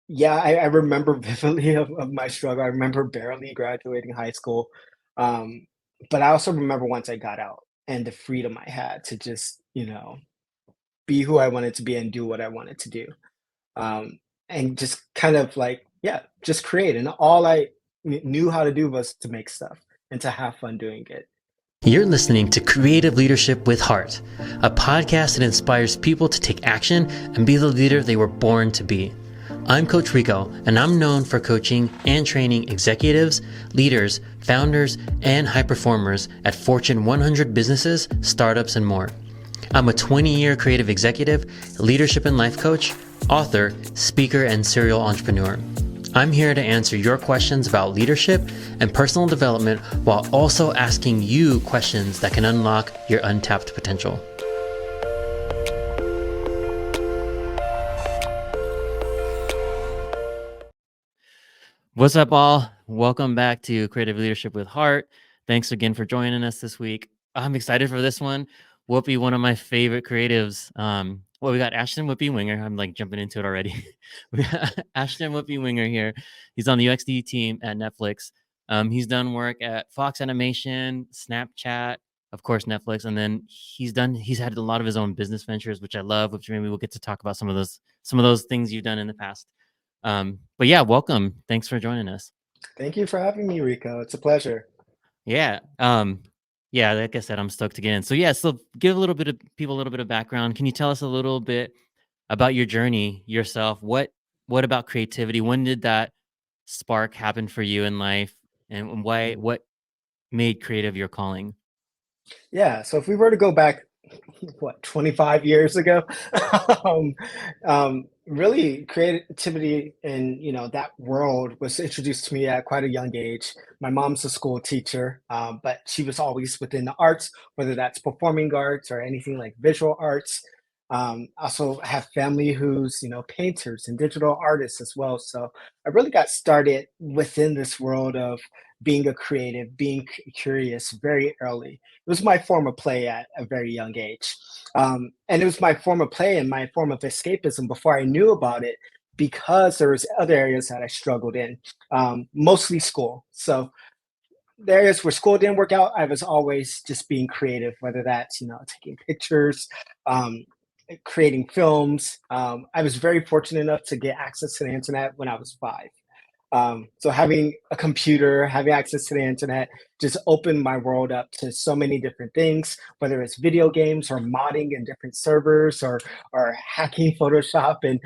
Yeah, I remember vividly of my struggle. I remember barely graduating high school. Um, but I also remember once I got out and the freedom I had to just, be who I wanted to be and do what I wanted to do. Um, and just kind of like, yeah, just create. And all I knew how to do was to make stuff and to have fun doing it. You're listening to Creative Leadership with Heart, a podcast that inspires people to take action and be the leader they were born to be. I'm Coach Rico, and I'm known for coaching and training executives, leaders, founders, and high performers at Fortune 100 businesses, startups, and more. I'm a 20-year creative executive, leadership and life coach, author, speaker, and serial entrepreneur. I'm here to answer your questions about leadership and personal development while also asking you questions that can unlock your untapped potential. What's up, all? Welcome back to Creative Leadership with Heart. Thanks again for joining us this week. I'm excited for this one. Whoopi, one of my favorite creatives. We got Ashten Whoopi Winger. I'm like jumping into it already. We got Ashten Whoopi Winger here. He's on the UXD team at Netflix. He's done work at Fox Animation, Snapchat, of course, Netflix, and then he's had a lot of his own business ventures, which I love, which maybe we'll get to talk about some of those things you've done in the past. But yeah, welcome. Thanks for joining us. Thank you for having me, Rico. It's a pleasure. Yeah. Yeah, like I said, I'm stoked again. So yeah, so give a little bit of people a little bit of background. Can you tell us a little bit about your journey yourself? What about creativity? When did that spark happen for you in life? And what made creative your calling? Yeah, so if we were to go back, what, 25 years ago, um, really creativity in, that world was introduced to me at quite a young age. My mom's a school teacher, but she was always within the arts, whether that's performing arts or anything like visual arts. Also have family who's, painters and digital artists as well. So I really got started within this world of being a creative, being curious very early. It was my form of play at a very young age. And it was my form of play and my form of escapism before I knew about it, because there was other areas that I struggled in, mostly school. So the areas where school didn't work out, I was always just being creative, whether that's, taking pictures, um, creating films. I was very fortunate enough to get access to the internet when I was 5. So having a computer, having access to the internet just opened my world up to so many different things, whether it's video games or modding in different servers or hacking Photoshop and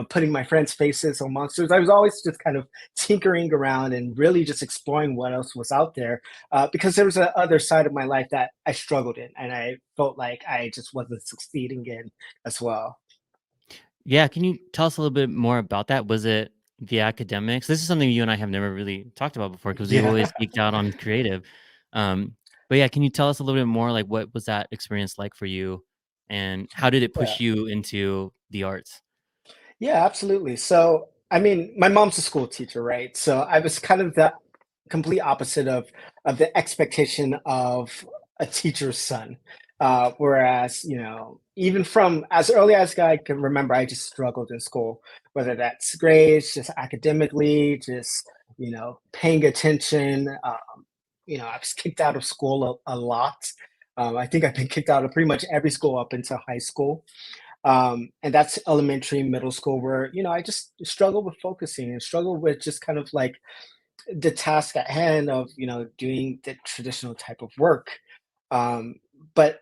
putting my friends' faces on monsters. I was always just kind of tinkering around and really just exploring what else was out there, because there was a other side of my life that I struggled in and I felt like I just wasn't succeeding in as well. Yeah, can you tell us a little bit more about that? Was it the academics? This is something you and I have never really talked about before because we've Yeah. always geeked out on creative. Um, but yeah, can you tell us a little bit more? Like, what was that experience like for you, and how did it Yeah. push you into the arts? Yeah, absolutely. So, I mean, my mom's a school teacher, right? So I was kind of the complete opposite of the expectation of a teacher's son. Whereas, even from as early as I can remember, I just struggled in school, whether that's grades, just academically, just, paying attention. I was kicked out of school a lot. I think I've been kicked out of pretty much every school up until high school, and that's elementary, middle school, where I just struggle with focusing and struggle with just kind of like the task at hand of doing the traditional type of work. um, but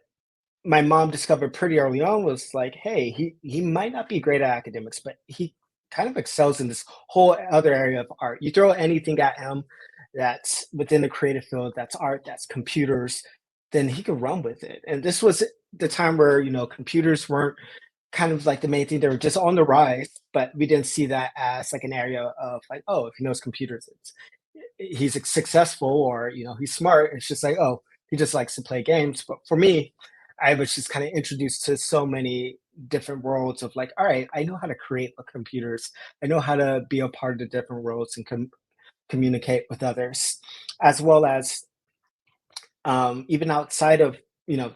my mom discovered pretty early on was like, hey, he might not be great at academics, but he kind of excels in this whole other area of art. You throw anything at him that's within the creative field, that's art, that's computers, then he could run with it. And this was the time where computers weren't kind of like the main thing. They were just on the rise, but we didn't see that as like an area of like, oh, if he knows computers, he's successful, or he's smart. It's just like, oh, he just likes to play games. But for me, I was just kind of introduced to so many different worlds of like, all right, I know how to create with computers. I know how to be a part of the different worlds and communicate with others, as well as even outside of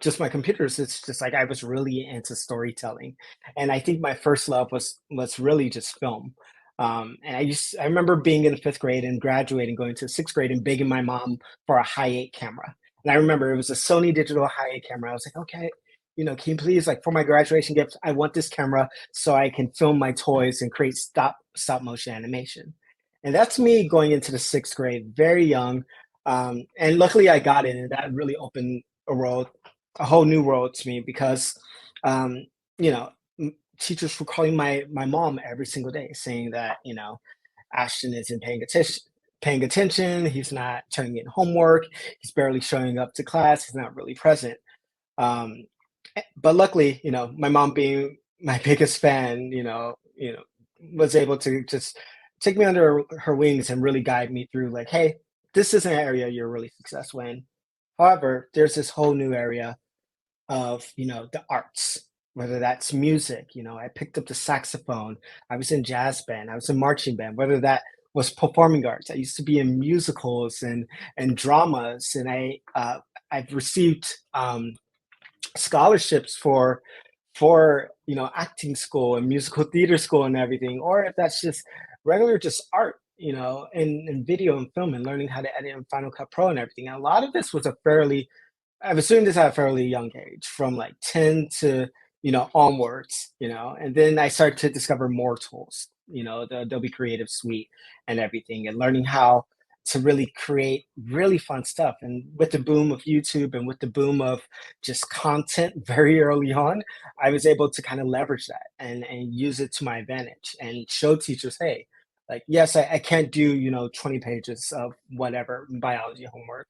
just my computers. It's just like I was really into storytelling, and I think my first love was really just film. And I remember being in the fifth grade and graduating, going to sixth grade and begging my mom for a high eight camera. And I remember it was a Sony digital high eight camera. I was like, okay, can you please, like, for my graduation gift, I want this camera so I can film my toys and create stop motion animation. And that's me going into the sixth grade, very young. And luckily I got it, and that really opened a whole new world to me because, um, you know, teachers were calling my mom every single day saying that, Ashton isn't paying attention. He's not turning in homework. He's barely showing up to class. He's not really present. Um, but luckily, my mom being my biggest fan, was able to just take me under her wings and really guide me through, like, hey, this is an area you're really successful in. However, there's this whole new area of, the arts, whether that's music. I picked up the saxophone. I was in jazz band. I was in marching band. Whether that was performing arts, I used to be in musicals and dramas, and I've received scholarships for acting school and musical theater school and everything, or if that's just regular just art, and video and film and learning how to edit in Final Cut Pro and everything. And a lot of this was I was doing this at a fairly young age, from like 10 to, onwards, and then I started to discover more tools, the Adobe Creative Suite and everything, and learning how to really create really fun stuff. And with the boom of YouTube and with the boom of just content very early on, I was able to kind of leverage that and use it to my advantage and show teachers, hey, like, yes, I can't do, 20 pages of whatever biology homework,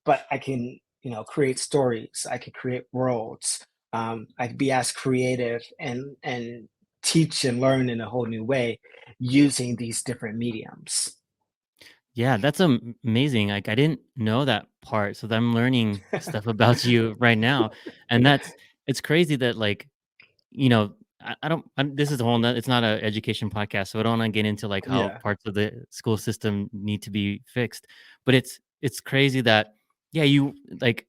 but I can, create stories. I could create worlds. I could be as creative and teach and learn in a whole new way using these different mediums. Yeah, that's amazing. Like I didn't know that part, so I'm learning stuff about you right now, and it's crazy that like I don't. This is a whole. It's not an education podcast, so I don't want to get into like how Yeah. parts of the school system need to be fixed. But it's crazy that yeah, you like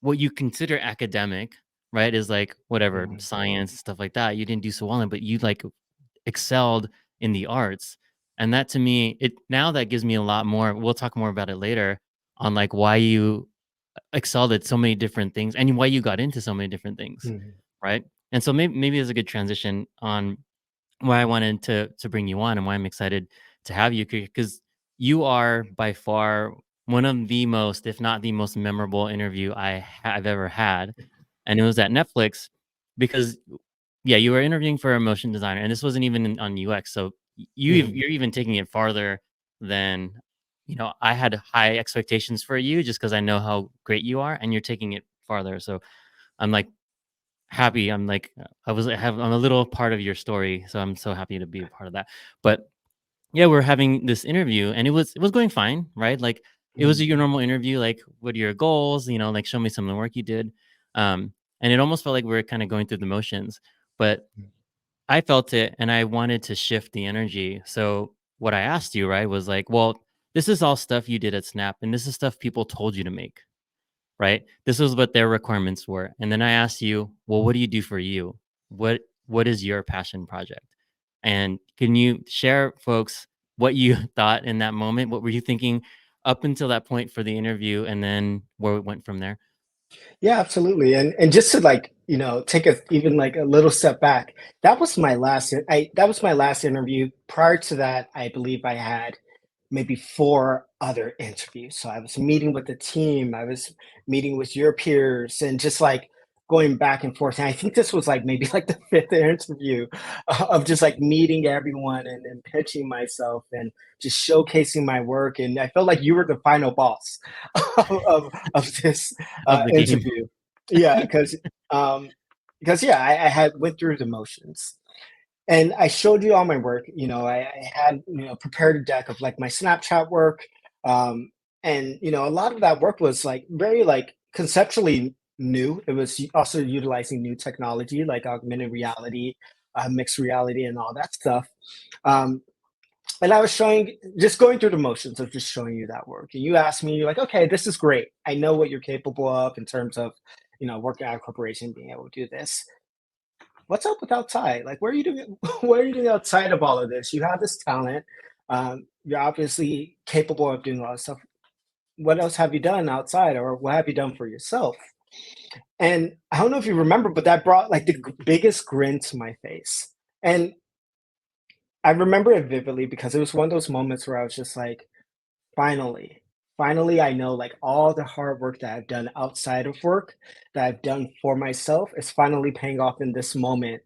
what you consider academic, right? Is like whatever Mhm. science and stuff like that. You didn't do so well in, but you like excelled in the arts. And that to me, it now that gives me a lot more. We'll talk more about it later on like why you excelled at so many different things and why you got into so many different things, Mhm. right? And so maybe it's a good transition on why I wanted to bring you on and why I'm excited to have you because you are by far one of the most, if not the most memorable interview have ever had, and it was at Netflix because yeah, you were interviewing for a motion designer, and this wasn't even on UX. So Mhm. you're even taking it farther than I had high expectations for you just because I know how great you are, and you're taking it farther. So I'm like happy. I'm like I'm a little part of your story, so I'm so happy to be a part of that. But yeah, we're having this interview, and it was going fine, right? Like it was Mhm. your normal interview. Like, what are your goals? Like show me some of the work you did. And it almost felt like we were kind of going through the motions, but I felt it and I wanted to shift the energy. So what I asked you, right, was like, well, this is all stuff you did at Snap and this is stuff people told you to make, right? This was what their requirements were. And then I asked you, well, what do you do for you? What is your passion project? And can you share folks what you thought in that moment? What were you thinking up until that point for the interview and then where it went from there? Yeah, absolutely. And just to, like, take a even like a little step back, that was my last interview. Prior to that, I believe I had maybe four other interviews. So I was meeting with the team, I was meeting with your peers, and just like going back and forth. And I think this was like maybe like the fifth interview of just like meeting everyone and pitching myself and just showcasing my work. And I felt like you were the final boss of this Of the game. interview. Yeah, um, because yeah, I had went through the motions and I showed you all my work. I had prepared a deck of like my Snapchat work, um, and a lot of that work was like very like conceptually new. It was also utilizing new technology like augmented reality, mixed reality, and all that stuff. Um, and I was just going through the motions of just showing you that work. And you asked me, you're like, okay, this is great. I know what you're capable of in terms of, working at a corporation, being able to do this. what's up with outside? Like, what are you doing? What are you doing outside of all of this? You have this talent. You're obviously capable of doing a lot of stuff. What else have you done outside, or what have you done for yourself? And I don't know if you remember, but that brought like the biggest grin to my face. And I remember it vividly because it was one of those moments where I was just like, finally, finally, I know like all the hard work that I've done outside of work, that I've done for myself, is finally paying off in this moment.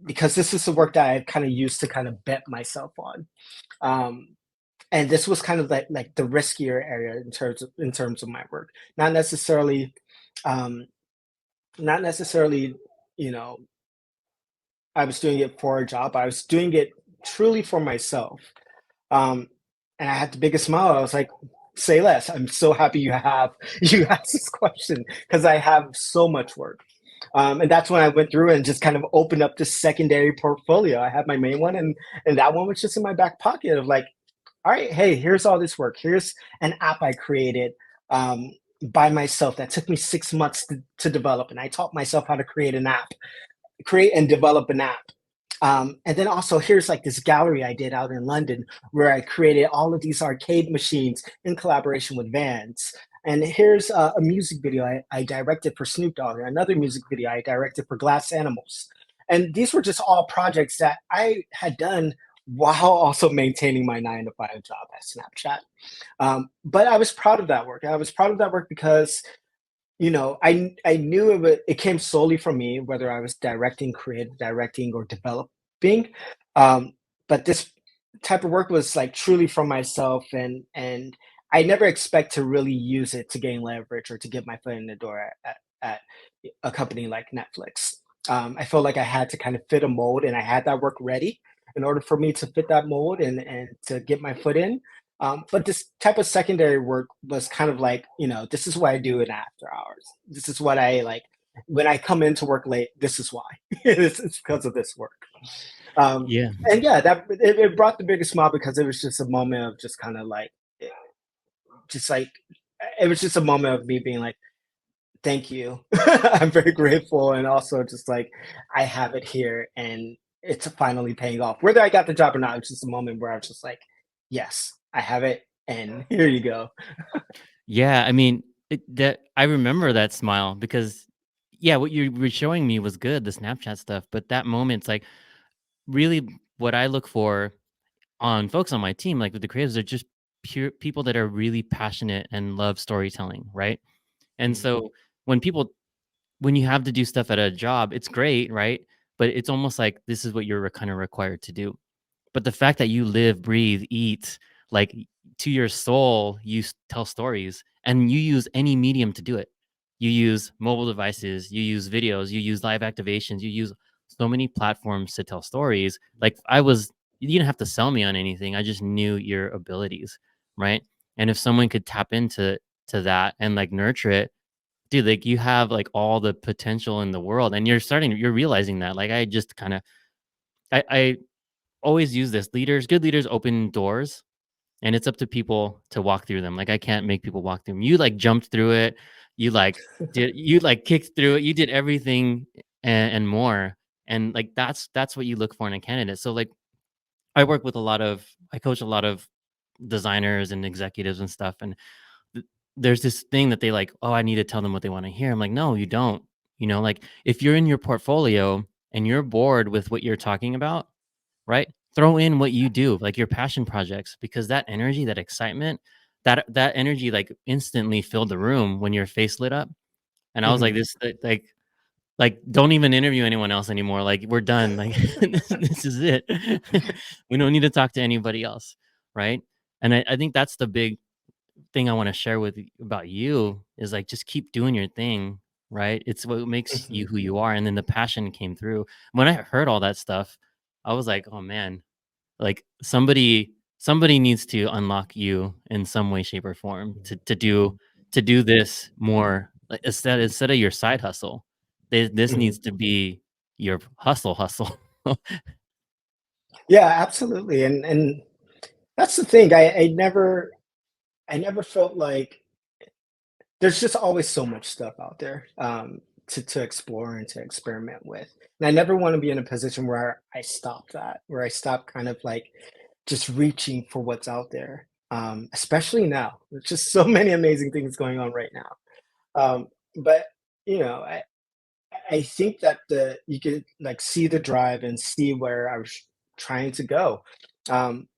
Because this is the work that I've kind of used to kind of bet myself on. Um, and this was kind of like the riskier area in terms of my work, not necessarily, um, not necessarily, you know, I was doing it for a job. I was doing it truly for myself. Um, and I had the biggest smile. I was like, "Say less." I'm so happy you have you asked this question because I have so much work. And that's when I went through and just kind of opened up this secondary portfolio. I had my main one, and that one was just in my back pocket of like, all right, hey, here's all this work. Here's an app I created um, by myself that took me 6 months to develop, and I taught myself how to create and develop an app. And then also here's like this gallery I did out in London where I created all of these arcade machines in collaboration with Vans. And here's a music video I directed for Snoop Dogg, and another music video I directed for Glass Animals. And these were just all projects that I had done while also maintaining my 9 to 5 job at Snapchat. But I was proud of that work. I was proud of that work because I knew it came solely from me, whether I was directing, creative directing, or developing. Um, but this type of work was like truly from myself, and I never expect to really use it to gain leverage or to get my foot in the door at a company like Netflix. I felt like I had to kind of fit a mold, and I had that work ready in order for me to fit that mold and to get my foot in. But this type of secondary work was kind of like, this is what I do in after hours. This is what I like when I come into work late. This is why. It's because of this work. Yeah. And yeah, it brought the biggest smile because it was just a moment of just kind of like, just like, it was just a moment of me being like, thank you. I'm very grateful. And also just like, I have it here and it's finally paying off. Whether I got the job or not, it's just a moment where I was just like, yes, I have it. And here you go. Yeah, I mean, that I remember that smile because yeah, what you were showing me was good, the Snapchat stuff, but that moment's like really what I look for on folks on my team, like with the creatives, are just pure people that are really passionate and love storytelling, right? And Mhm, so when people when you have to do stuff at a job, it's great, right? But it's almost like this is what you're kind of required to do. But the fact that you live, breathe, eat, like to your soul, tell stories and you use any medium to do it. You use mobile devices, you use videos, you use live activations, you use so many platforms to tell stories. Like you didn't have to sell me on anything. I just knew your abilities, right? And if someone could tap into that and like nurture it, dude, like you have like all the potential in the world, and you're realizing that. Like I just kind of, I always use this. Good leaders open doors, and it's up to people to walk through them. Like I can't make people walk through them. You like jumped through it. You like kicked through it. You did everything and more. And like that's what you look for in a candidate. So like I coach a lot of designers and executives and stuff. And there's this thing that they like, oh, I need to tell them what they want to hear. I'm like, no, you don't. Like if you're in your portfolio and you're bored with what you're talking about, right? Throw in what you do, like your passion projects, because that energy, that excitement, that energy like instantly filled the room when your face lit up. And I was like, mhm, like don't even interview anyone else anymore. Like we're done. Like this is it. We don't need to talk to anybody else. Right. And I think that's the big thing I want to share about you is like just keep doing your thing. Right. It's what makes you mhm, who you are. And then the passion came through. When I heard all that stuff, I was like, oh man, like somebody needs to unlock you in some way, shape, or form to do this more like instead of your side hustle. This mhm. needs to be your hustle. Yeah, absolutely. And that's the thing. I never felt like there's just always so much stuff out there. to explore and to experiment with. And I never want to be in a position where I stop that, where I stop kind of like just reaching for what's out there. Especially now, there's just so many amazing things going on right now. But you know, I think that the you could like see the drive and see where I was trying to go. Um,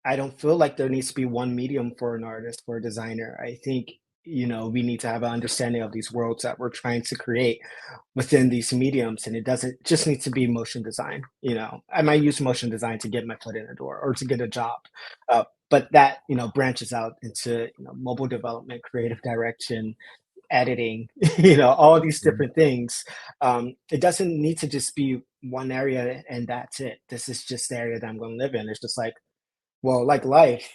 I don't feel like there needs to be one medium for an artist, for a designer. I think, we need to have an understanding of these worlds that we're trying to create within these mediums. And it doesn't just need to be motion design. I might use motion design to get my foot in the door or to get a job. But that, branches out into, mobile development, creative direction, editing, all these Mhm. different things. It doesn't need to just be one area and that's it. This is just the area that I'm going to live in. It's just like, well, like life,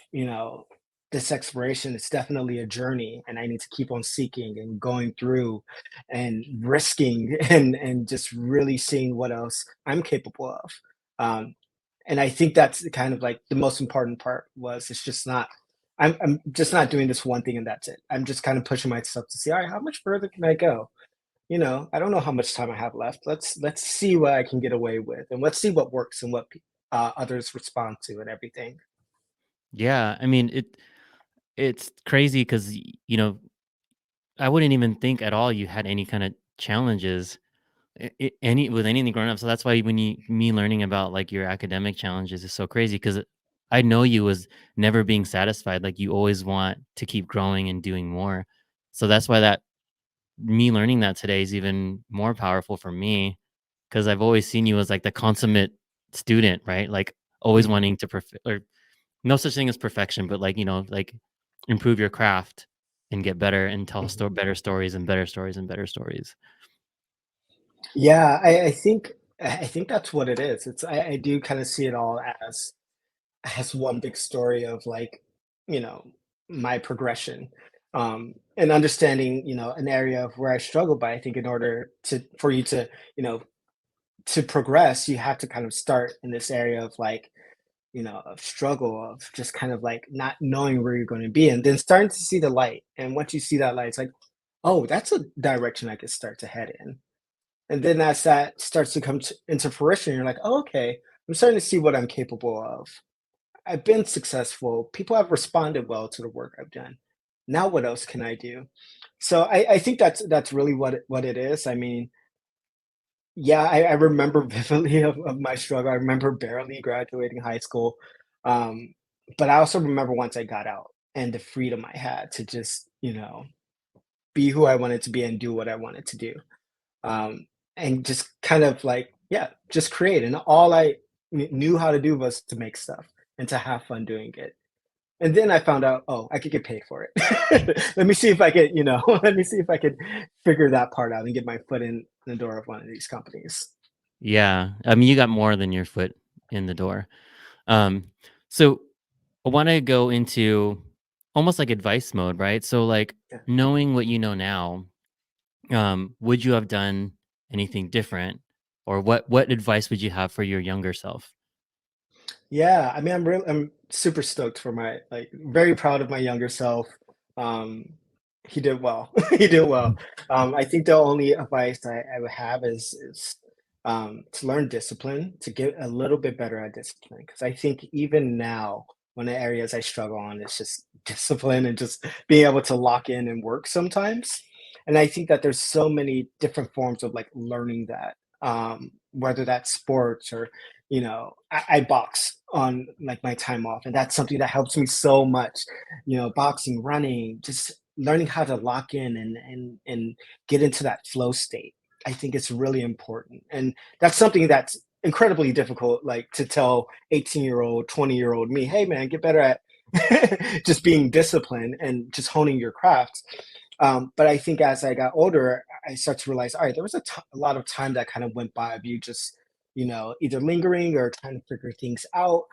this exploration is definitely a journey, and I need to keep on seeking and going through and risking and just really seeing what else I'm capable of. Um, and I think that's kind of like the most important part was it's just not I'm just not doing this one thing and that's it. I'm just kind of pushing myself to see, all right, how much further can I go? I don't know how much time I have left. Let's see what I can get away with, and let's see what works and what others respond to and everything. Yeah, I mean, it's crazy because I wouldn't even think at all you had any kind of challenges any with anything growing up. So that's why when you me learning about like your academic challenges is so crazy because I know you was never being satisfied. Like you always want to keep growing and doing more. So that's why that me learning that today is even more powerful for me because I've always seen you as like the consummate student, right? Like always Mhm. wanting to or no such thing as perfection, but like, like improve your craft and get better and tell Mhm. better stories and better stories and better stories. Yeah, I think that's what it is. I do kind of see it all as one big story of like, you know, my progression. And understanding, an area of where I struggle, but I think in order for you to, you know, to progress, you have to kind of start in this area of like, of struggle, of just kind of like not knowing where you're going to be, and then starting to see the light. And once you see that light, it's like, oh, that's a direction I could start to head in. And then as that starts to come into fruition, you're like, oh, okay, I'm starting to see what I'm capable of. I've been successful. People have responded well to the work I've done. Now, what else can I do? So I think that's really what it is. I mean, yeah, I remember vividly of my struggle. I remember barely graduating high school, um, but I also remember once I got out and the freedom I had to just, be who I wanted to be and do what I wanted to do. And just kind of like, yeah, just create. And all I knew how to do was to make stuff and to have fun doing it. And then I found out, oh, I could get paid for it. Let me see if I could, let me see if I could figure that part out and get my foot in the door of one of these companies. Yeah. I mean, you got more than your foot in the door. Um, so I want to go into almost like advice mode, right? So like Yeah. knowing what you know now, would you have done anything different? Or what advice would you have for your younger self? Yeah, I mean, I'm super stoked for my like very proud of my younger self. Um, he did well. He did well. I think the only advice I would have is to learn discipline, to get a little bit better at discipline. Because I think even now, one of the areas I struggle on is just discipline and just being able to lock in and work sometimes. And I think that there's so many different forms of like learning that, whether that's sports or I box on like my time off, and that's something that helps me so much. Boxing, running, just learning how to lock in and get into that flow state. I think it's really important, and that's something that's incredibly difficult. Like to tell 18-year-old, 20-year-old me, hey man, get better at just being disciplined and just honing your craft. But I think as I got older, I start to realize, all right, there was a lot of time that kind of went by of you just either lingering or trying to figure things out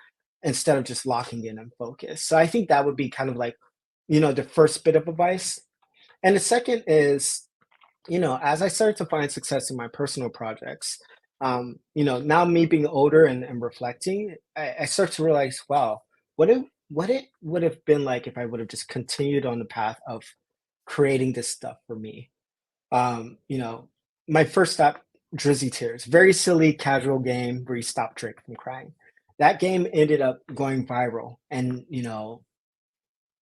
instead of just locking in and focus. So I think that would be kind of like, the first bit of advice. And the second is, as I started to find success in my personal projects, now me being older and reflecting, I start to realize, wow, what it would have been like if I would have just continued on the path of creating this stuff for me. Um, you know, my first stop, Drizzy Tears, very silly casual game where you stop Drake from crying. That game ended up going viral, and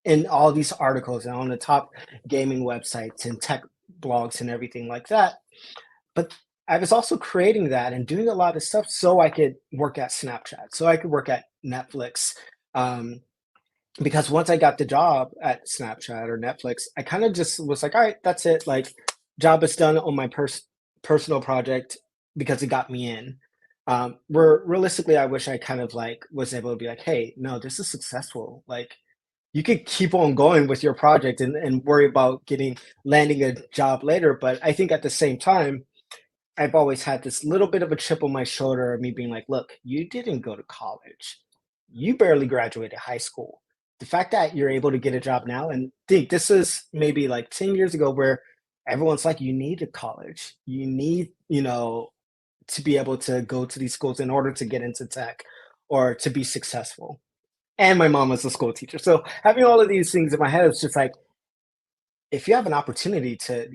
in all these articles and on the top gaming websites and tech blogs and everything like that. But I was also creating that and doing a lot of stuff so I could work at Snapchat, so I could work at Netflix. Um, because once I got the job at Snapchat or Netflix, I kind of just was like, all right, that's it. Like, job is done on my personal project because it got me in. Where realistically, I wish I kind of like was able to be like, hey, no, this is successful. Like, you could keep on going with your project and worry about getting landing a job later. But I think at the same time, I've always had this little bit of a chip on my shoulder of me being like, look, you didn't go to college. You barely graduated high school. The fact that you're able to get a job now, and think this is maybe like 10 years ago where everyone's like, you need a college. You need, to be able to go to these schools in order to get into tech or to be successful. And my mom was a school teacher. So having all of these things in my head, it's just like, if you have an opportunity to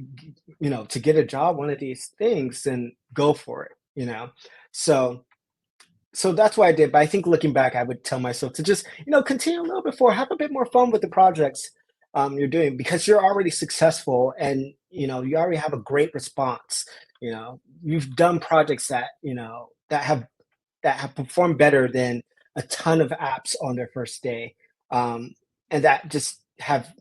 to get a job, one of these things, then go for it. So so that's what I did. But I think looking back, I would tell myself to just continue a little bit more, have a bit more fun with the projects you're doing, because you're already successful, and you already have a great response. You've done projects that that have performed better than a ton of apps on their first day, um, and that just have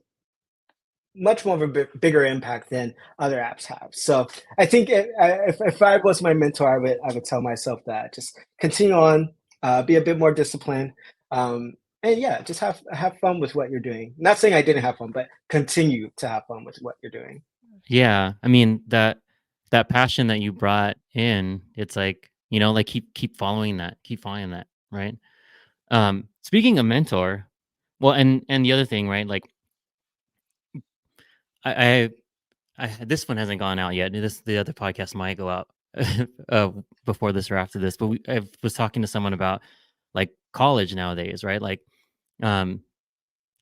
much more of a bigger impact than other apps have. So I think if I was my mentor, I would tell myself that just continue on, be a bit more disciplined, and yeah, just have fun with what you're doing. Not saying I didn't have fun, but continue to have fun with what you're doing. Yeah, I mean that passion that you brought in, it's like, like keep following that, right? Speaking of mentor, well, and the other thing, right? Like I, this one hasn't gone out yet. The other podcast might go out uh, before this or after this. But I was talking to someone about like college nowadays, right? Like, um,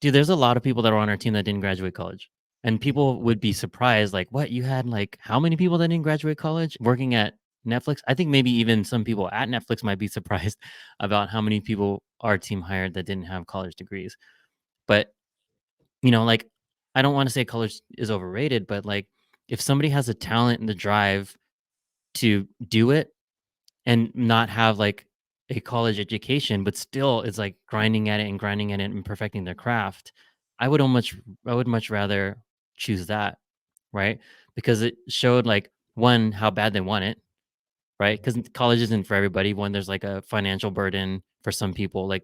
dude, there's a lot of people that are on our team that didn't graduate college, and people would be surprised, like, what, you had like how many people that didn't graduate college working at Netflix? I think maybe even some people at Netflix might be surprised about how many people our team hired that didn't have college degrees. But like, I don't want to say college is overrated, but like, if somebody has a talent and the drive to do it and not have like a college education, but still is like grinding at it and perfecting their craft, I would almost I would much rather choose that, right? Because it showed like, one, how bad they want it, right? Because college isn't for everybody. One, there's like a financial burden for some people. Like,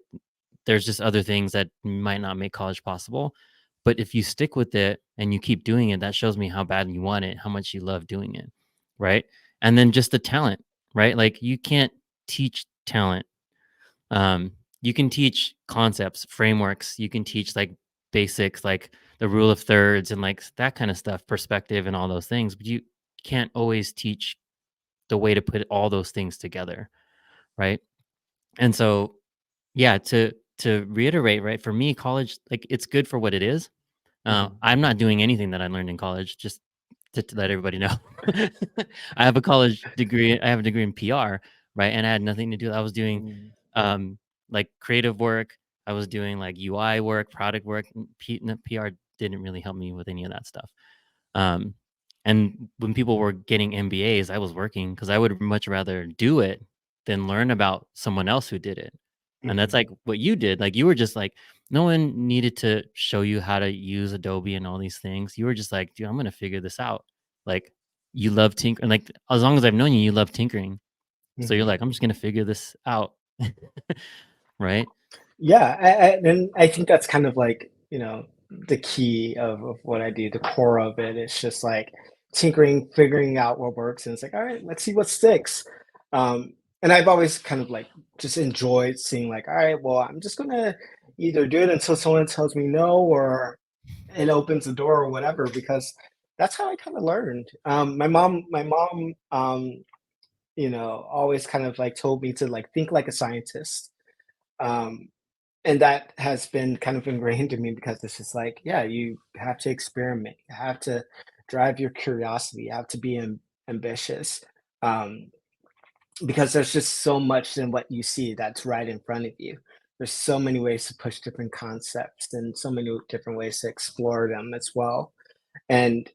there's just other things that might not make college possible. But if you stick with it and you keep doing it, that shows me how bad you want it, how much you love doing it, right? And then just the talent, right? Like, you can't teach talent. Um, you can teach concepts, frameworks. You can teach like basics, like the rule of thirds and like that kind of stuff, perspective and all those things. But you can't always teach the way to put all those things together, right? And so, yeah, to reiterate, right? For me, college, like, it's good for what it is. Mhm. I'm not doing anything that I learned in college, just to let everybody know. I have a college degree. I have a degree in PR, right? And I had nothing to do. I was doing Mm. um, like creative work. I was doing like UI work, product work. PR didn't really help me with any of that stuff. Um, and when people were getting MBAs, I was working because I would much rather do it than learn about someone else who did it. And that's Mhm. like what you did. Like, you were just like, no one needed to show you how to use Adobe and all these things. You were just like, dude, I'm gonna figure this out. Like, you love tinkering. Like, as long as I've known you, you love tinkering. So you're Mhm. like, I'm just gonna figure this out. Right? Yeah, and I think that's kind of like, the key of what I do, the core of it. It's just like tinkering, figuring out what works, and it's like, all right, let's see what sticks. And I've always kind of like just enjoyed seeing like, all right, well, I'm just gonna either do it until someone tells me no, or it opens the door or whatever, because that's how I kind of learned. My mom, always kind of like told me to like think like a scientist. Um, and that has been kind of ingrained in me, because it's just like, yeah, you have to experiment. You have to drive your curiosity. You have to be ambitious. Um, because there's just so much in what you see that's right in front of you. There's so many ways to push different concepts and so many different ways to explore them as well. And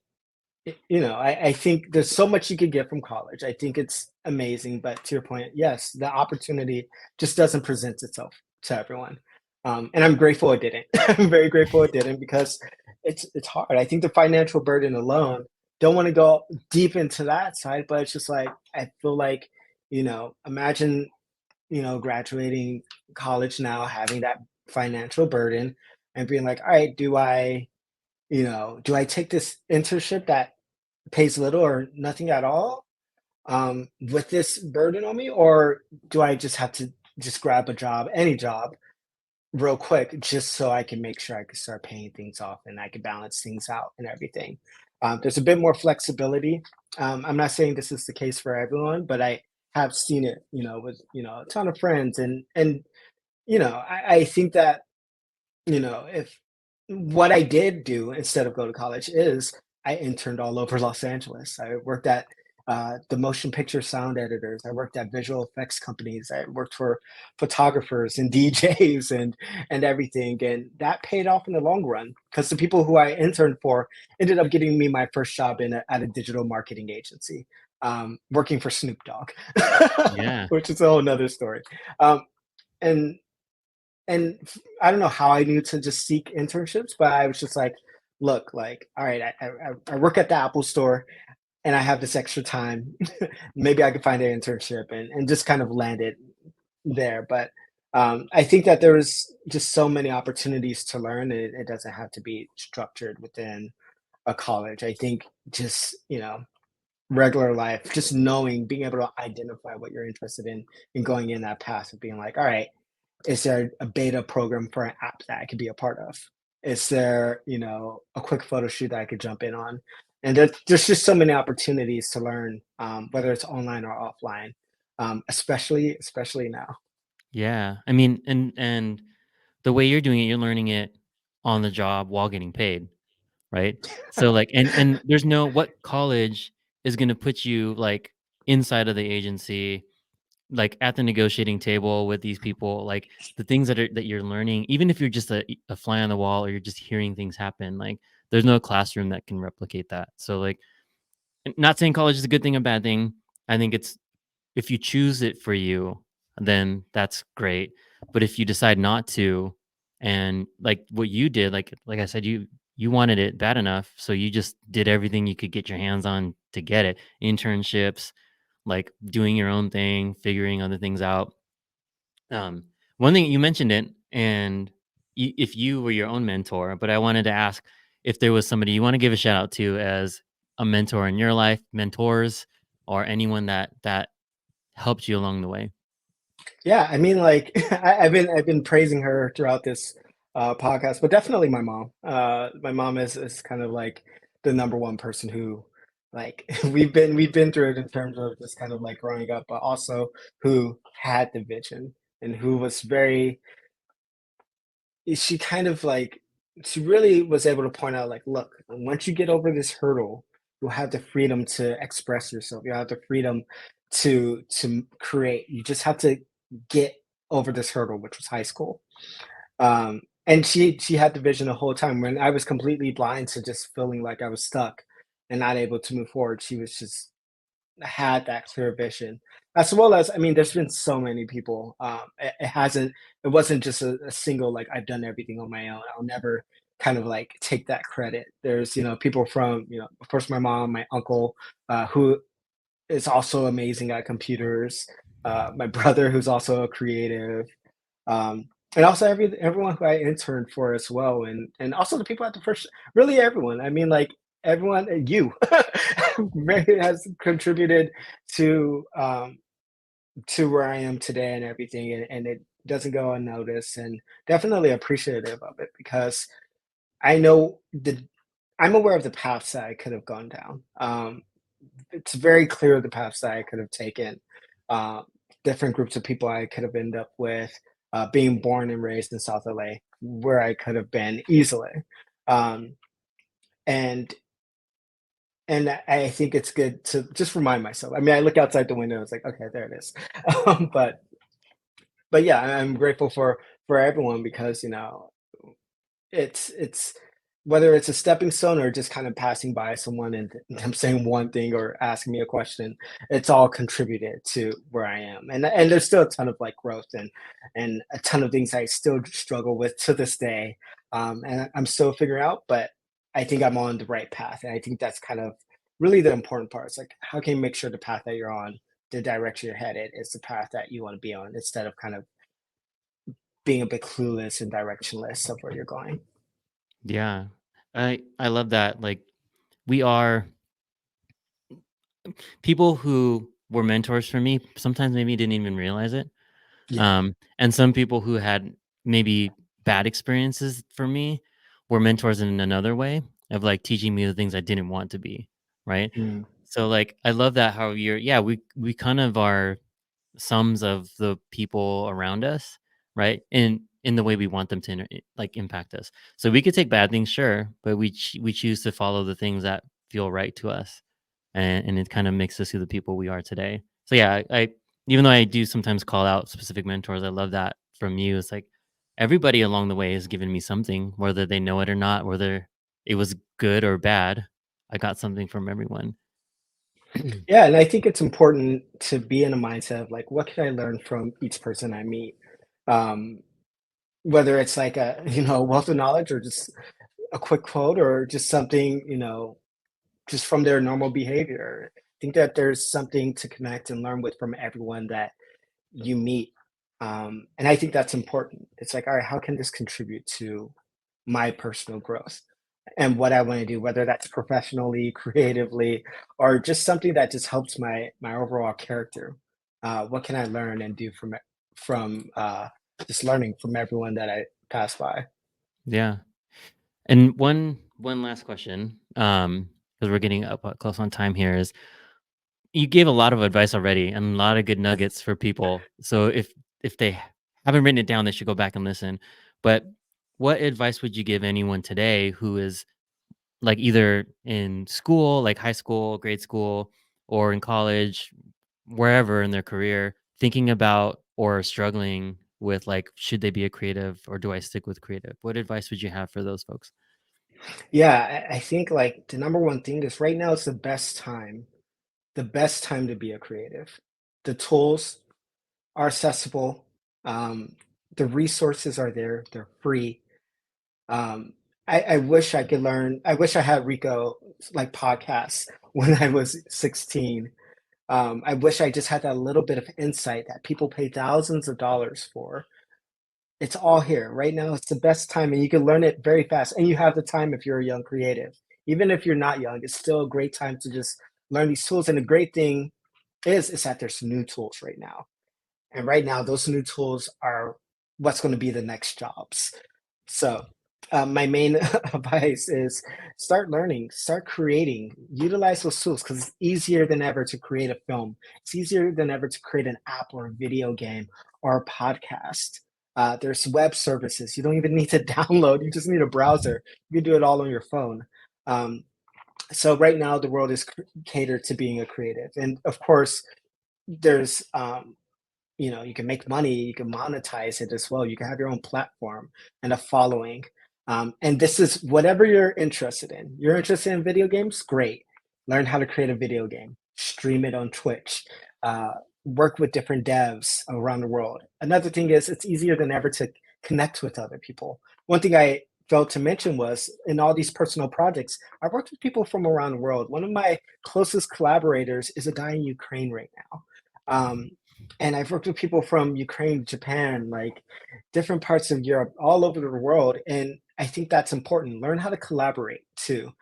I think there's so much you could get from college. I think it's amazing, but to your point, yes, the opportunity just doesn't present itself to everyone. And I'm grateful it didn't. I'm very grateful it didn't because it's hard. I think the financial burden alone, don't want to go deep into that side, but it's just like I feel like, imagine, graduating college now, having that financial burden and being like, all right, do I take this internship that pays little or nothing at all, with this burden on me, or do I just have to just grab a job, any job, real quick, just so I can make sure I can start paying things off and I can balance things out and everything. There's a bit more flexibility. I'm not saying this is the case for everyone, but I have seen it, with a ton of friends, and I think that if what I did do instead of go to college is I interned all over Los Angeles. I worked at the motion picture sound editors. I worked at visual effects companies. I worked for photographers and DJs and everything, and that paid off in the long run because the people who I interned for ended up getting me my first job at a digital marketing agency, working for Snoop Dogg, Yeah. which is a whole nother story. Um, and I don't know how I knew to just seek internships, but I was just like, look, like, all right, I work at the Apple store and I have this extra time. Maybe I could find an internship and just kind of land it there. But I think that there was just so many opportunities to learn. It doesn't have to be structured within a college. I think just, regular life, just knowing, being able to identify what you're interested in and going in that path of being like, all right, is there a beta program for an app that I could be a part of? Is there, a quick photo shoot that I could jump in on? And there's just so many opportunities to learn, whether it's online or offline, especially now. Yeah. I mean, and the way you're doing it, you're learning it on the job while getting paid, right? So like and there's no what college is going to put you like inside of the agency, like at the negotiating table with these people, like the things that you're learning, even if you're just a fly on the wall or you're just hearing things happen, like there's no classroom that can replicate that. So like not saying college is a good thing or bad thing. I think it's if you choose it for you, then that's great. But if you decide not to, and like what you did, like I said, you wanted it bad enough, so you just did everything you could get your hands on to get it. Internships, like doing your own thing, figuring other things out. Um, one thing you mentioned it, and if you were your own mentor, but I wanted to ask if there was somebody you want to give a shout out to as a mentor in your life, mentors, or anyone that helped you along the way. Yeah, I mean, like I've been praising her throughout this podcast, but definitely my mom. My mom is kind of like the number one person who, like, we've been through it in terms of just kind of like growing up, but also who had the vision and who was very. She kind of like she really was able to point out like, look, once you get over this hurdle, you'll have the freedom to express yourself. You have the freedom to create. You just have to get over this hurdle, which was high school. And she had the vision the whole time when I was completely blind to just feeling like I was stuck and not able to move forward. She was just had that clear vision, as well as, I mean, there's been so many people. It wasn't just a single like I've done everything on my own. I'll never kind of like take that credit. There's people from of course my mom, my uncle, who is also amazing at computers. My brother, who's also a creative, and also everyone who I interned for as well, and also the people at the first, really everyone. I mean, like everyone, you really has contributed to where I am today and everything, and it doesn't go unnoticed, and definitely appreciative of it because I know I'm aware of the paths that I could have gone down. It's very clear the paths that I could have taken, uh, different groups of people I could have ended up with, being born and raised in South LA, where I could have been easily. Um, and and I think it's good to just remind myself. I mean, I look outside the window, it's like, okay, there it is. But yeah, I'm grateful for everyone because it's whether it's a stepping stone or just kind of passing by someone and them saying one thing or asking me a question, it's all contributed to where I am. And there's still a ton of like growth and a ton of things I still struggle with to this day. And I'm still figuring out, but I think I'm on the right path. And I think that's kind of really the important part. It's like how can you make sure the path that you're on, the direction you're headed, is the path that you want to be on instead of kind of being a bit clueless and directionless of where you're going. Yeah. I love that. Like we are people who were mentors for me, sometimes maybe didn't even realize it. Yeah. And some people who had maybe bad experiences for me were mentors in another way of like teaching me the things I didn't want to be, right? Mm. So like I love that how you're yeah, we kind of are sums of the people around us, right? In the way we want them to like impact us. So we could take bad things, sure, but we choose to follow the things that feel right to us, and it kind of makes us who the people we are today. So yeah, I even though I do sometimes call out specific mentors, I love that from you. It's like everybody along the way has given me something, whether they know it or not, whether it was good or bad. I got something from everyone. Yeah, and I think it's important to be in a mindset of like, what can I learn from each person I meet? Um, Whether it's like a wealth of knowledge or just a quick quote or just something just from their normal behavior. I think that there's something to connect and learn with from everyone that you meet, and I think that's important. It's like, all right, how can this contribute to my personal growth and what I want to do, whether that's professionally, creatively, or just something that just helps my overall character. What can I learn and do from just learning from everyone that I pass by? Yeah. And one last question, because we're getting up close on time here, is you gave a lot of advice already and a lot of good nuggets for people. So if they haven't written it down, they should go back and listen. But what advice would you give anyone today who is like either in school, like high school, grade school, or in college, wherever in their career, thinking about or struggling with like, should they be a creative or do I stick with creative? What advice would you have for those folks? Yeah, I think like the number one thing is right now it's the best time to be a creative. The tools are accessible. Um, the resources are there. They're free. Um, I wish I could learn. I wish I had Rico like podcasts when I was 16. I wish I just had that little bit of insight that people pay thousands of dollars for. It's all here right now. It's the best time, and you can learn it very fast. And you have the time if you're a young creative. Even if you're not young, it's still a great time to just learn these tools. And the great thing is that there's new tools right now. And right now, those new tools are what's going to be the next jobs. So, my main advice is start learning, start creating, utilize those tools because it's easier than ever to create a film. It's easier than ever to create an app or a video game or a podcast. There's web services. You don't even need to download, you just need a browser. You can do it all on your phone. Um, so, right now, the world is catered to being a creative. And of course, there's you can make money, you can monetize it as well, you can have your own platform and a following, and this is whatever you're interested in video games, great, learn how to create a video game, stream it on Twitch, uh, work with different devs around the world. Another thing is it's easier than ever to connect with other people. One thing I failed to mention was in all these personal projects I worked with people from around the world. One of my closest collaborators is a guy in Ukraine right now. And I've worked with people from Ukraine, Japan, like different parts of Europe, all over the world. And I think that's important. Learn how to collaborate too,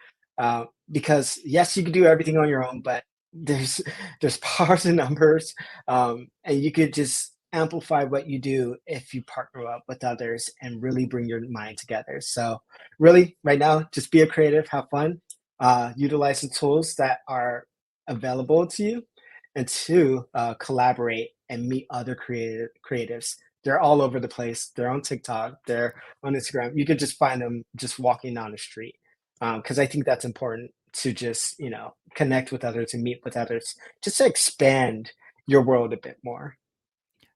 because yes, you can do everything on your own, but there's there's powers in numbers, and you could just amplify what you do if you partner up with others and really bring your mind together. So really, right now, just be a creative, have fun, utilize the tools that are available to you, and two, collaborate and meet other creatives. They're all over the place. They're on TikTok. They're on Instagram. You could just find them just walking down the street, because I think that's important to just, connect with others and meet with others, just to expand your world a bit more.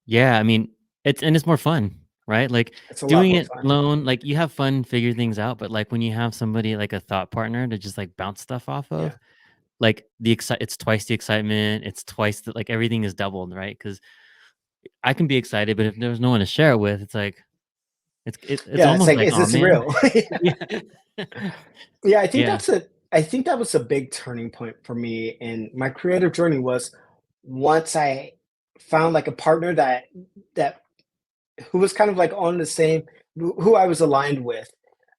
Yeah, I mean, it's more fun, right? Like, It's a lot doing more it fun. alone, like, you have fun figure things out, but, like, when you have somebody, like a thought partner to just, like, bounce stuff off Yeah. of, like, it's twice the excitement, it's twice the like, everything is doubled, right? Because I can be excited, but if there's no one to share it with, it's like it's Yeah, it's almost like, like, is "Oh this man." real? Yeah. Yeah, Yeah. I think that was a big turning point for me in my creative journey was once I found like a partner that who was kind of like on the same who I was aligned with.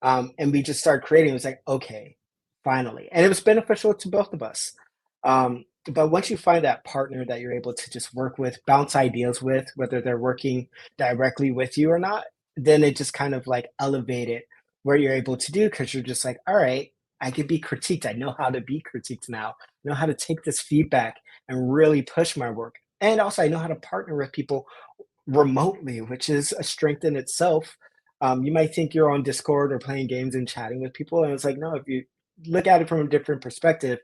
And we just started creating. It was like, okay, finally. And it was beneficial to both of us. But once you find that partner that you're able to just work with, bounce ideas with, whether they're working directly with you or not, then it just kind of like elevated where you're able to do because you're just like, all right, I can be critiqued. I know how to be critiqued now. I know how to take this feedback and really push my work. And also, I know how to partner with people remotely, which is a strength in itself. You might think you're on Discord or playing games and chatting with people, and it's like, no, if you look at it from a different perspective,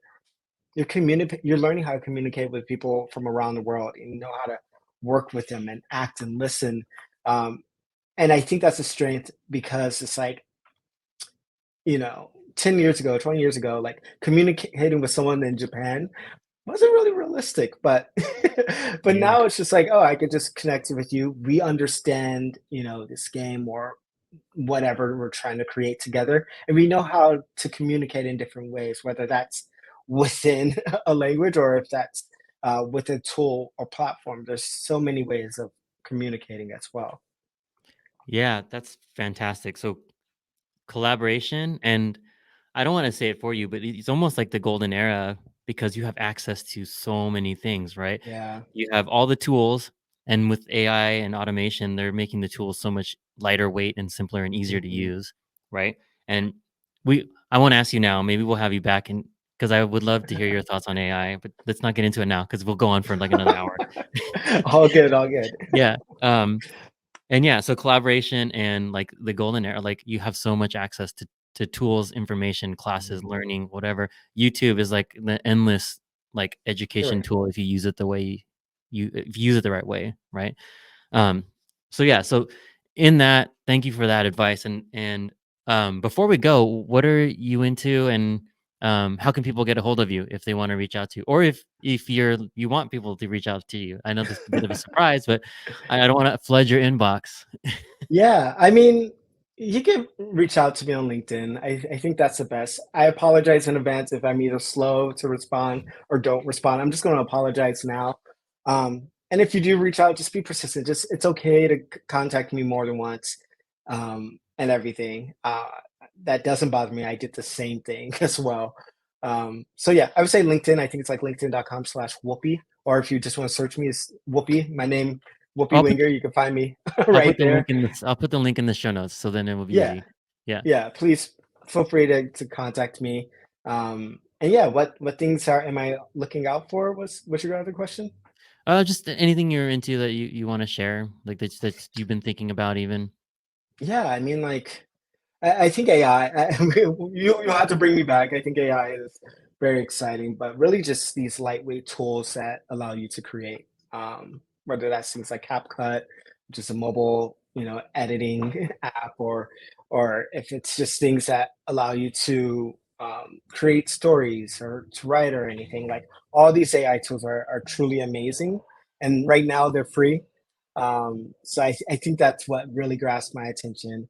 you're learning how to communicate with people from around the world, and you know how to work with them and act and listen. Um, and I think that's a strength because it's like, 10 years ago, 20 years ago, like communicating with someone in Japan wasn't really realistic, but but Yeah. now it's just like, oh, I could just connect with you. We understand, this game or whatever we're trying to create together, and we know how to communicate in different ways, whether that's within a language or if that's with a tool or platform. There's so many ways of communicating as well. Yeah, that's fantastic. So, collaboration, and I don't wanna say it for you, but it's almost like the golden era because you have access to so many things, right? Yeah. You have all the tools, and with AI and automation, they're making the tools so much lighter weight and simpler and easier to Mhm. use, right? And I wanna ask you now, maybe we'll have you back and because I would love to hear your thoughts on AI, but let's not get into it now because 'cause we'll go on for, like, another hour. All good, all good. Yeah, and yeah, so collaboration and like the golden era, like you have so much access to tools, information, classes, Mhm. learning, whatever. YouTube is like the endless like education Sure. tool if you use it the way if you use it the right way, right? Um, so yeah, so in that, thank you for that advice. And before we go, what are you into, and how can people get a hold of you if they want to reach out to you, or if you want people to reach out to you? I know this is a bit of a surprise, but I don't want to flood your inbox. Yeah, I mean, you can reach out to me on LinkedIn. I think that's the best. I apologize in advance if I'm either slow to respond or don't respond. I'm just going to apologize now. And if you do reach out, just be persistent. Just it's okay to contact me more than once, and everything. That doesn't bother me. I did the same thing as well. So yeah, I would say LinkedIn. I think it's like linkedin.com/Whoopi. Or if you just want to search me as Whoopi, my name Whoopi I'll put Winger, you can find me I'll right put the link there. in I'll put the link in the show notes, so then it will be Yeah, easy. Yeah. yeah. Please feel free to contact me. And yeah, what things am I looking out for? Was your other question? Just anything you're into that you want to share, like that you've been thinking about even. Yeah, I mean, like I think AI. You'll have to bring me back. I think AI is very exciting, but really just these lightweight tools that allow you to create. Whether that's things like CapCut, which is a mobile, editing app, or if it's just things that allow you to create stories or to write or anything. Like all these AI tools are truly amazing, and right now they're free. So I think that's what really grasped my attention.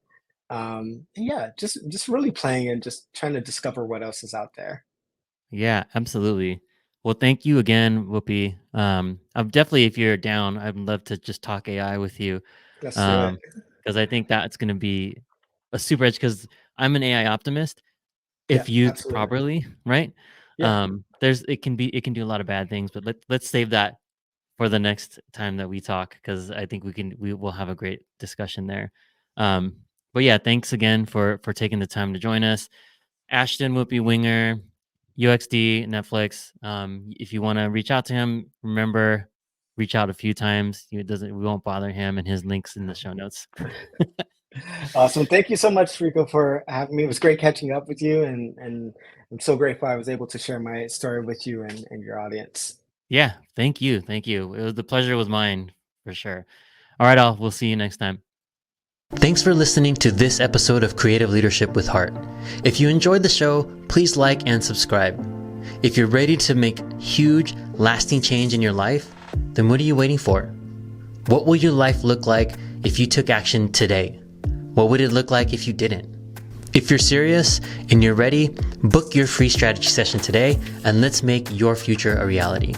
And yeah, just really playing and just trying to discover what else is out there. Yeah, absolutely. Well, thank you again, Whoopi. I'm definitely, if you're down, I'd love to just talk AI with you. Let's do it. Um, because I think that's going to be a super edge. Because I'm an AI optimist Yeah, if used absolutely. properly, right? Yeah, It can do a lot of bad things, but let's save that for the next time that we talk because I think we will have a great discussion there. Um, but yeah, thanks again for taking the time to join us. Ashton Whoopi Winger, UXD, Netflix. If you want to reach out to him, remember reach out a few times. We won't bother him, and his links in the show notes. Awesome. Thank you so much, Rico, for having me. It was great catching up with you, and I'm so grateful I was able to share my story with you and your audience. Yeah, thank you. Thank you. The pleasure was mine for sure. All right, all. We'll see you next time. Thanks for listening to this episode of Creative Leadership with Heart. If you enjoyed the show, please like and subscribe. If you're ready to make huge, lasting change in your life, then what are you waiting for? What will your life look like if you took action today? What would it look like if you didn't? If you're serious and you're ready, book your free strategy session today and let's make your future a reality.